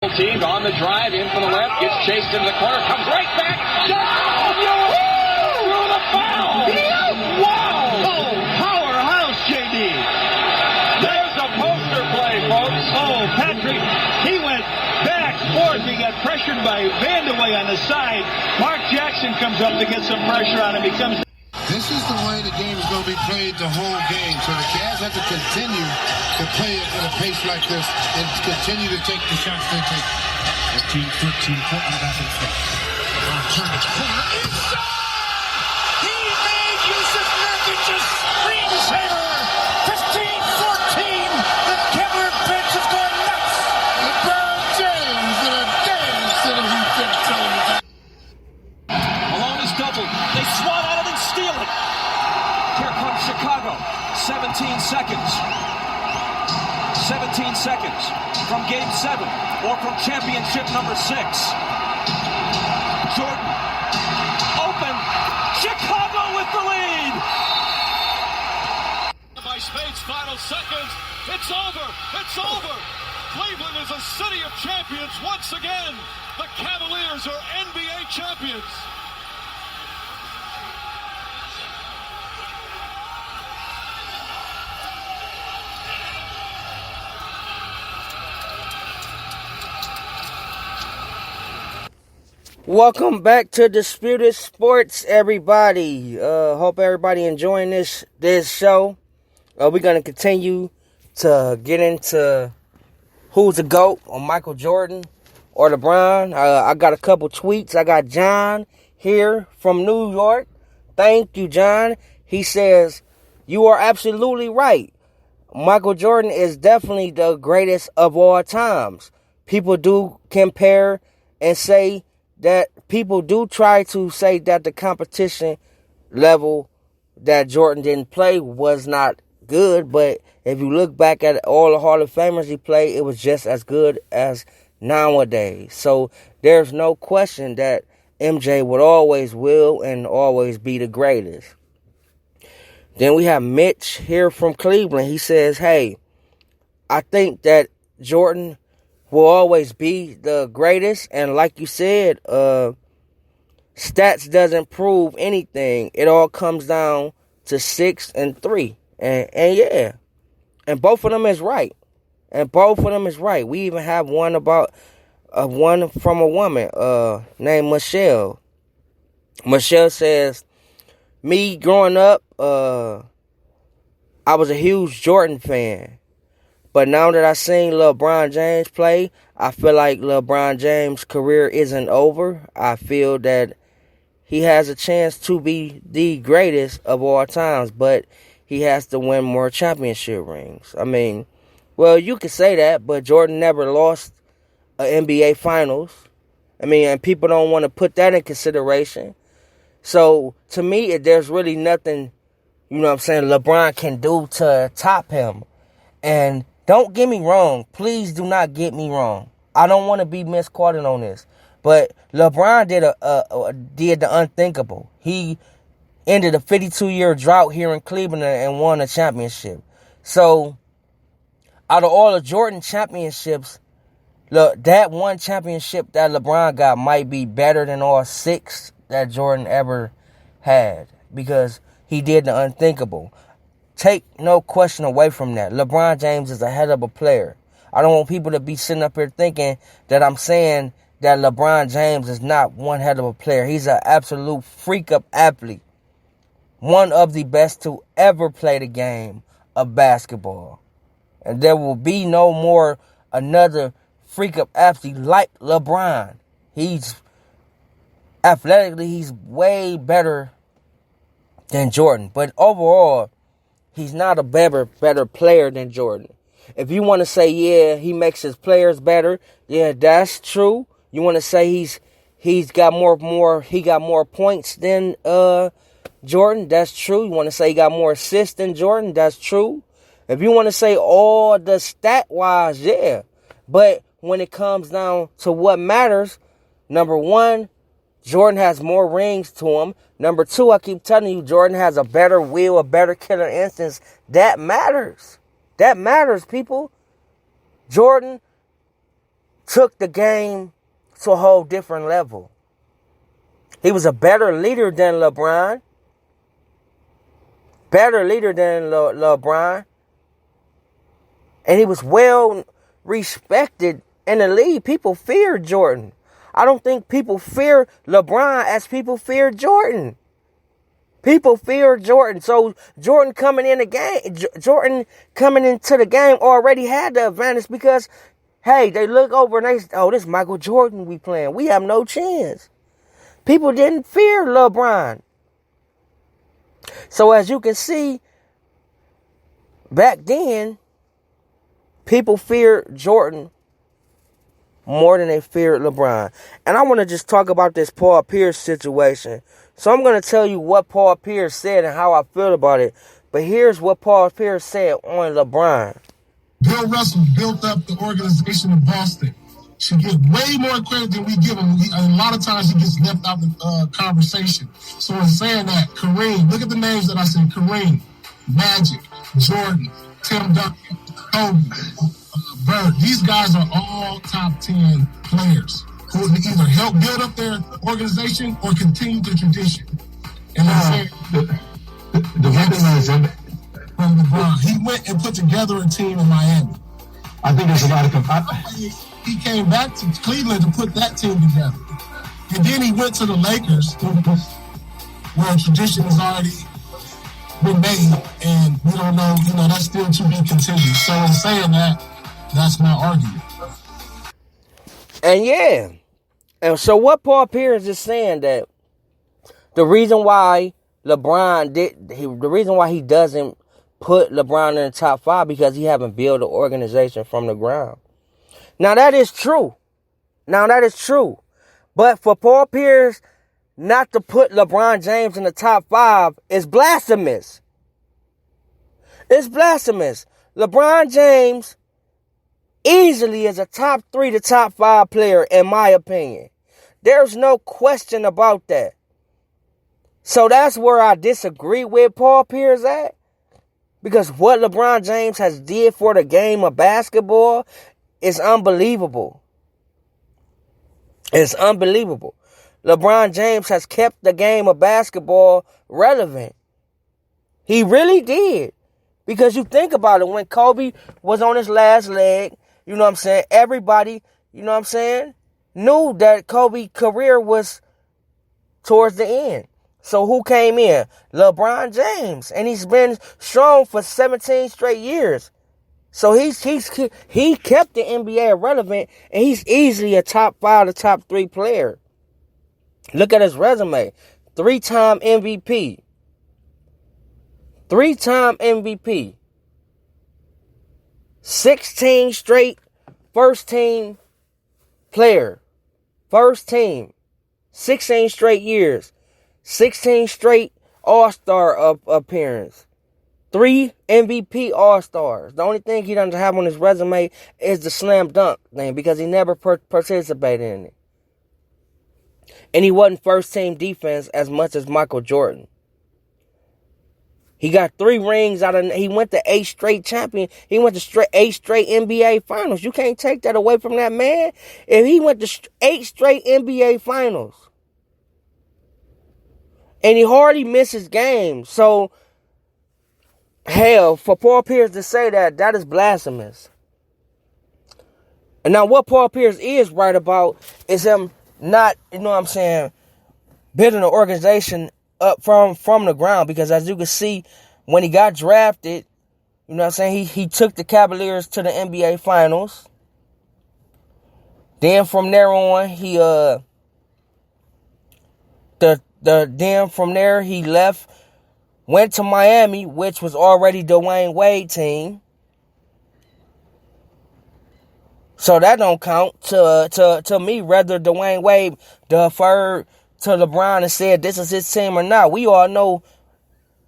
Team on the drive, in for the left, gets chased into the corner, comes right back. Through the foul. Wow. Oh, powerhouse, JD. There's a poster play, folks. Oh, Patrick, he went back, forth. He got pressured by Vandaway on the side. Mark Jackson comes up to get some pressure on him. He comes. This is the way the game is going to be played the whole game. So the Cavs have to continue to play it at a pace like this and continue to take the shots they take. 15-13, Portland back in front. Turn the corner inside! He made Yusuf Nurkic's screensaver! 15-14! The Kevlar bench is going nuts! LeBron James with a dance to the defense. Malone is doubled. They swat at it and steal it. Here comes Chicago. 17 seconds. 17 seconds from Game 7 or from championship number 6. Jordan. Open. Chicago with the lead. By Spade's final seconds. It's over. It's over. Cleveland is a city of champions once again. The Cavaliers are NBA champions. Welcome back to Disputed Sports, everybody. Hope everybody enjoying this show. We're gonna continue to get into who's the GOAT, or Michael Jordan or LeBron. I got a couple tweets. I got John here from New York. Thank you, John. He says, "You are absolutely right. Michael Jordan is definitely the greatest of all times. People do compare and say that people do try to say that the competition level that Jordan didn't play was not good, but if you look back at all the Hall of Famers he played, it was just as good as nowadays. So there's no question that MJ would always will and always be the greatest." Then we have Mitch here from Cleveland. He says, "Hey, I think that Jordan will always be the greatest, and like you said, stats doesn't prove anything. It all comes down to 6 and 3, and yeah, and both of them is right, We even have one about one from a woman named Michelle. Michelle says, "Me growing up, I was a huge Jordan fan. But now that I seen LeBron James play, I feel like LeBron James' career isn't over. I feel that he has a chance to be the greatest of all times, but he has to win more championship rings." I mean, well, you could say that, but Jordan never lost an NBA Finals. I mean, and people don't want to put that in consideration. So, to me, there's really nothing, LeBron can do to top him. And don't get me wrong. Please do not get me wrong. I don't want to be misquoted on this. But LeBron did the unthinkable. He ended a 52-year drought here in Cleveland and won a championship. So, out of all the Jordan championships, look, that one championship that LeBron got might be better than all 6 that Jordan ever had, because he did the unthinkable. Take no question away from that. LeBron James is a hell of a player. I don't want people to be sitting up here thinking that I'm saying that LeBron James is not one hell of a player. He's an absolute freak of athlete. One of the best to ever play the game of basketball. And there will be no more another freak of athlete like LeBron. Athletically, he's way better than Jordan. But overall, he's not a better player than Jordan. If you want to say, yeah, he makes his players better, yeah, that's true. You want to say he got more points than Jordan, that's true. You want to say he got more assists than Jordan, that's true. If you want to say all the stat-wise, yeah. But when it comes down to what matters, number one, Jordan has more rings to him. Number two, I keep telling you, Jordan has a better will, a better killer instance. That matters. That matters, people. Jordan took the game to a whole different level. He was a better leader than LeBron. Better leader than LeBron. And he was well respected in the league. People feared Jordan. I don't think people fear LeBron as people fear Jordan. People fear Jordan. So Jordan coming into the game already had the advantage because, hey, they look over and they, oh, this Michael Jordan we playing. We have no chance. People didn't fear LeBron. So as you can see, back then, people feared Jordan more than they feared LeBron. And I want to just talk about this Paul Pierce situation. So I'm going to tell you what Paul Pierce said and how I feel about it. But here's what Paul Pierce said on LeBron. Bill Russell built up the organization in Boston. Should get way more credit than we give him. A lot of times he gets left out of the conversation. So in saying that, Kareem, look at the names that I said. Kareem, Magic, Jordan, Tim Duncan, Kobe, Bird. These guys are all top 10 players who would either help build up their organization or continue the tradition. And I'm saying, the one thing I said from LeBron, he went and put together a team in Miami. I think there's a lot of he came back to Cleveland to put that team together. And then he went to the Lakers, where a tradition has already been made, and we don't know, that's still to be continued. So in saying that, that's my argument. And yeah. And so what Paul Pierce is saying that the reason why the reason why he doesn't put LeBron in the top 5 because he haven't built an organization from the ground. Now that is true. But for Paul Pierce not to put LeBron James in the top 5 is blasphemous. It's blasphemous. LeBron James easily is a top 3 to top 5 player in my opinion. There's no question about that. So that's where I disagree with Paul Pierce at. Because what LeBron James has did for the game of basketball is unbelievable. It's unbelievable. LeBron James has kept the game of basketball relevant. He really did. Because you think about it, when Kobe was on his last leg, you know what I'm saying, everybody, you know what I'm saying, knew that Kobe's career was towards the end. So who came in? LeBron James. And he's been strong for 17 straight years. So he kept the NBA relevant, and he's easily a top 5 to top 3 player. Look at his resume. 3-time MVP. 3-time MVP. 16 straight first team player. First team. 16 straight years. 16 straight All-Star appearance. 3 MVP All-Stars. The only thing he doesn't have on his resume is the slam dunk thing because he never participated in it. And he wasn't first team defense as much as Michael Jordan. He got 3 rings he went to 8 straight champion. He went to 8 straight NBA finals. You can't take that away from that man. If he went to 8 straight NBA finals. And he hardly misses games. So, hell, for Paul Pierce to say that is blasphemous. And now what Paul Pierce is right about is him not, you know what I'm saying, building an organization up from the ground. Because as you can see, when he got drafted, you know what I'm saying, he took the Cavaliers to the NBA Finals. Then from there on, then from there he left, went to Miami, which was already Dwayne Wade team. So that don't count to me, whether Dwayne Wade deferred to LeBron and said this is his team or not. We all know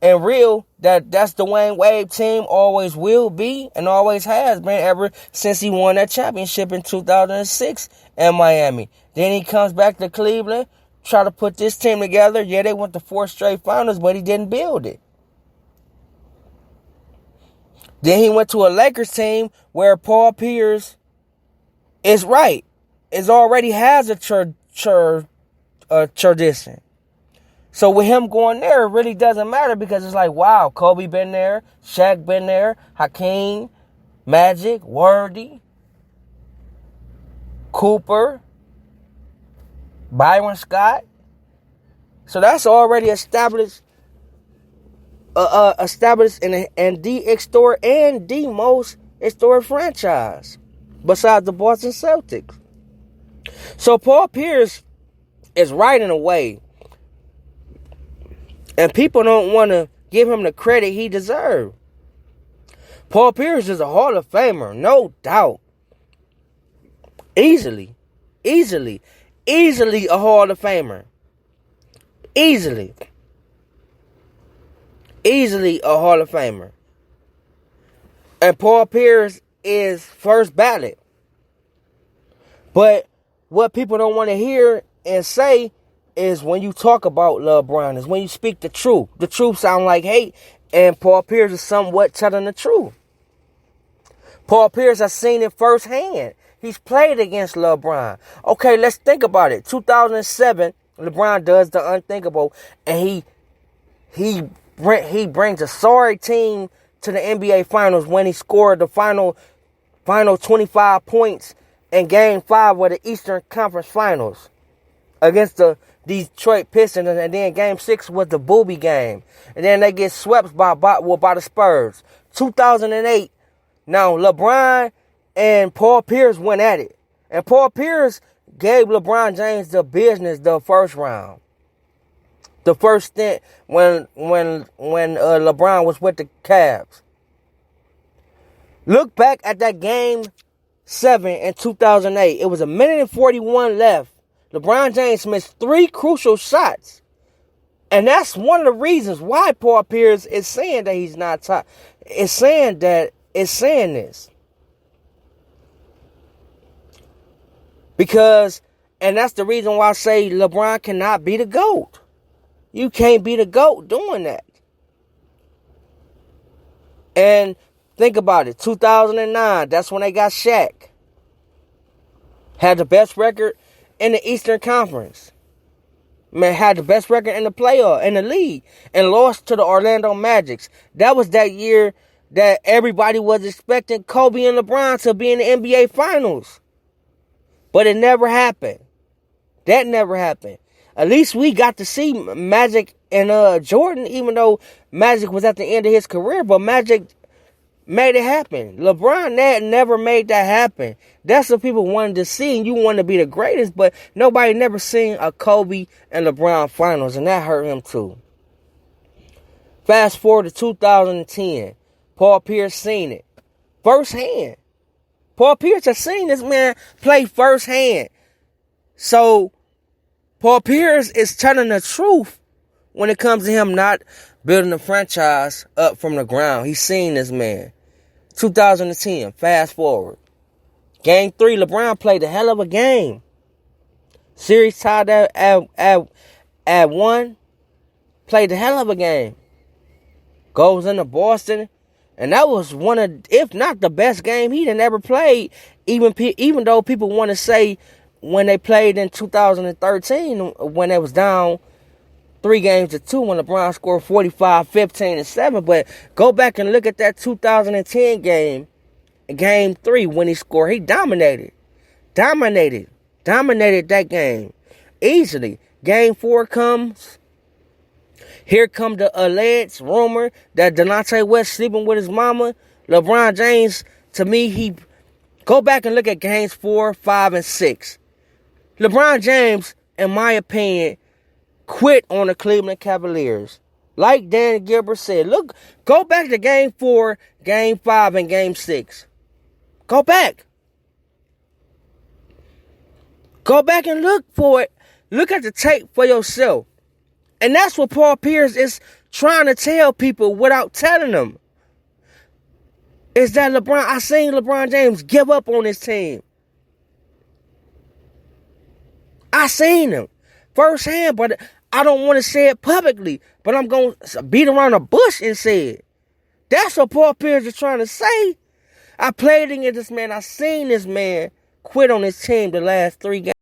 in real that's Dwayne Wade team, always will be and always has been ever since he won that championship in 2006 in Miami. Then he comes back to Cleveland, try to put this team together. Yeah, they went to 4 straight finals, but he didn't build it. Then he went to a Lakers team where Paul Pierce is right. is already has a tradition. So with him going there, it really doesn't matter because it's like, wow, Kobe been there, Shaq been there, Hakeem, Magic, Worthy, Cooper, Byron Scott. So that's already established in the most historic franchise besides the Boston Celtics. So Paul Pierce is right in a way. And people don't want to give him the credit he deserves. Paul Pierce is a Hall of Famer, no doubt. Easily a Hall of Famer. Easily a Hall of Famer. And Paul Pierce is first ballot. But what people don't want to hear and say is when you talk about LeBron, is when you speak the truth. The truth sounds like hate, and Paul Pierce is somewhat telling the truth. Paul Pierce has seen it firsthand. He's played against LeBron. Okay, let's think about it. 2007, LeBron does the unthinkable, and he brings a sorry team to the NBA Finals when he scored the final 25 points in Game 5 of the Eastern Conference Finals against the Detroit Pistons, and then Game 6 was the booby game. And then they get swept by the Spurs. 2008, now LeBron and Paul Pierce went at it. And Paul Pierce gave LeBron James the business the first round. The first stint when LeBron was with the Cavs. Look back at that Game 7 in 2008. It was 1:41 left. LeBron James missed 3 crucial shots. And that's one of the reasons why Paul Pierce is saying that he's not top. It's saying this. Because, and that's the reason why I say LeBron cannot be the GOAT. You can't be the GOAT doing that. And think about it. 2009, that's when they got Shaq. Had the best record in the Eastern Conference. Man, had the best record in the playoff, in the league, and lost to the Orlando Magic. That was that year that everybody was expecting Kobe and LeBron to be in the NBA Finals. But it never happened. That never happened. At least we got to see Magic and Jordan, even though Magic was at the end of his career, but Magic made it happen. LeBron never made that happen. That's what people wanted to see, and you want to be the greatest, but nobody never seen a Kobe and LeBron finals, and that hurt him too. Fast forward to 2010. Paul Pierce seen it firsthand. Paul Pierce has seen this man play firsthand. So, Paul Pierce is telling the truth when it comes to him not building the franchise up from the ground. He's seen this man. 2010, fast forward. Game 3, LeBron played a hell of a game. Series tied at 1. Played a hell of a game. Goes into Boston. And that was one of, if not the best game he'd ever played. Even though people want to say when they played in 2013, when they was down 3-2, when LeBron scored 45, 15, and 7. But go back and look at that 2010 game, Game 3, when he scored. He dominated that game easily. Game 4 comes. Here come the alleged rumor that Delonte West sleeping with his mama. LeBron James, to me, go back and look at games 4, 5, and 6. LeBron James, in my opinion, quit on the Cleveland Cavaliers. Like Dan Gilbert said, look, go back to game 4, game 5, and game 6. Go back. Go back and look for it. Look at the tape for yourself. And that's what Paul Pierce is trying to tell people without telling them. Is that I seen LeBron James give up on his team. I seen him firsthand, but I don't want to say it publicly. But I'm going to beat around the bush and say it. That's what Paul Pierce is trying to say. I played against this man. I seen this man quit on this team the last 3 games.